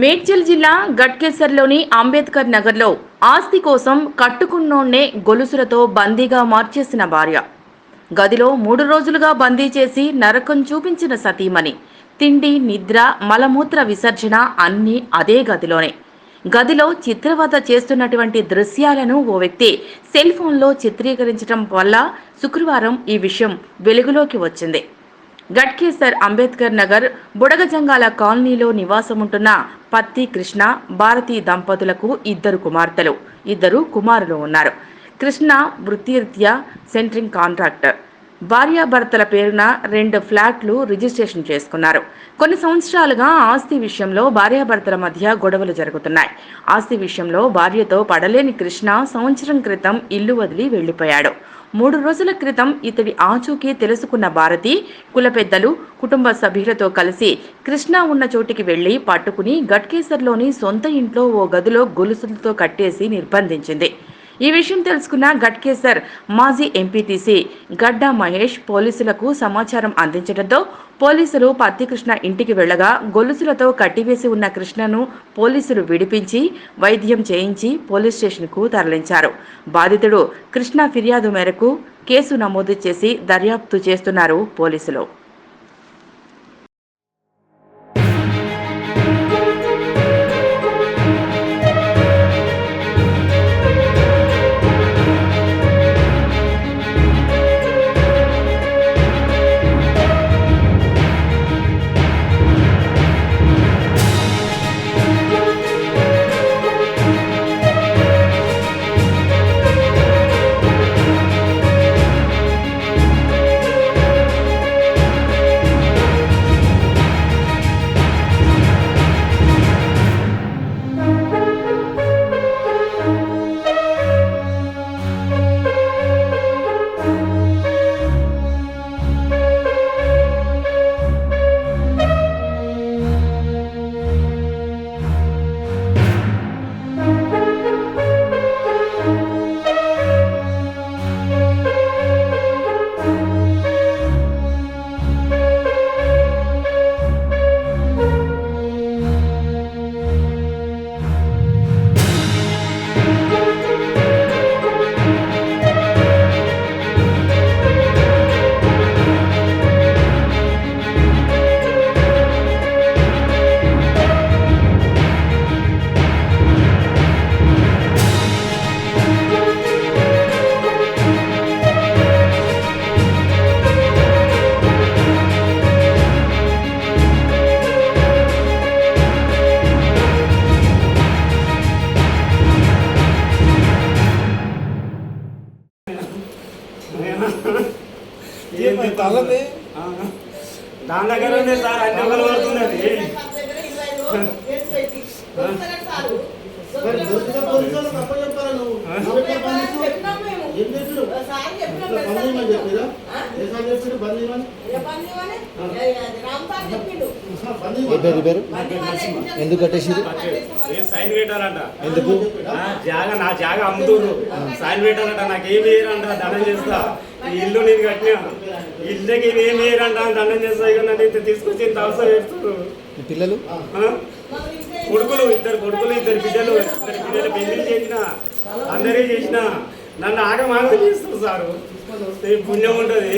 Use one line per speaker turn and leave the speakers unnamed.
మేడ్చల్ జిల్లా గట్కేసర్లోని అంబేద్కర్ నగర్లో ఆస్తి కోసం కట్టుకున్నోడ్నే గొలుసులతో బందీగా మార్చేసిన భార్య. గదిలో 3 రోజులుగా బందీ చేసి నరకం చూపించిన సతీమణి. తిండి, నిద్ర, మలమూత్ర విసర్జన అన్నీ అదే గదిలోనే. గదిలో చిత్రవద చేస్తున్నటువంటి దృశ్యాలను ఓ వ్యక్తి సెల్ ఫోన్లో చిత్రీకరించడం వల్ల శుక్రవారం ఈ విషయం వెలుగులోకి వచ్చింది. గట్కేసర్ అంబేద్కర్ నగర్ బుడగజంగాల కాలనీలో నివాసముంటున్న పత్తి కృష్ణ, భారతి దంపతులకు 2 కుమార్తెలు, 2 కుమారులు ఉన్నారు. కృష్ణ వృత్తిరీత్యా సెంట్రింగ్ కాంట్రాక్టర్. భార్యాభర్తల పేరున 2 ఫ్లాట్లు రిజిస్ట్రేషన్ చేసుకున్నారు. కొన్ని సంవత్సరాలుగా ఆస్తి విషయంలో భార్యాభర్తల మధ్య గొడవలు జరుగుతున్నాయి. ఆస్తి విషయంలో భార్యతో పడలేని కృష్ణ సంవత్సరం క్రితం ఇల్లు వదిలి వెళ్లిపోయాడు. 3 రోజుల క్రితం ఇతడి ఆచూకీ తెలుసుకున్న భారతి కుల పెద్దలు, కుటుంబ సభ్యులతో కలిసి కృష్ణ ఉన్న చోటికి వెళ్లి పట్టుకుని గట్కేసర్లోని సొంత ఇంట్లో ఓ గదిలో గొలుసులతో కట్టేసి నిర్బంధించింది. ఈ విషయం తెలుసుకున్న గట్కేసర్ మాజీ ఎంపీటీసీ గడ్డా మహేష్ పోలీసులకు సమాచారం అందించడంతో పోలీసులు పత్తికృష్ణ ఇంటికి వెళ్లగా గొలుసులతో కట్టివేసి ఉన్న కృష్ణను పోలీసులు విడిపించి వైద్యం చేయించి పోలీస్ స్టేషన్కు తరలించారు. బాధితుడు కృష్ణ ఫిర్యాదు మేరకు కేసు నమోదు చేసి దర్యాప్తు చేస్తున్నారు పోలీసులు.
దాని దగ్గర సార్ అన్ని ఒకరు పడుతున్నది.
ఎందుకు కట్టేసి
సైన్ పెట్టాలంట. ఎందుకు? నా జాగా అమ్ముతున్నారు. సైన్ పెట్టాలంట. నాకేం వేయరంట. దండం చేస్తా. ఈ ఇల్లు నేను కట్టినా. ఇల్లుకి ఏం వేయరంట. దండం చేస్తా. ఇక నన్ను తీసుకొచ్చి ఇంత అవసరం పెడుతున్నారు.
పిల్లలు
కొడుకులు, 2 కొడుకులు, 2 బిడ్డలు. 2 బిడ్డలు పెళ్లి చేసిన, అందరే చేసిన. నన్ను ఆగమాగం చేస్తారు సారు. పుణ్యం ఉంటుంది.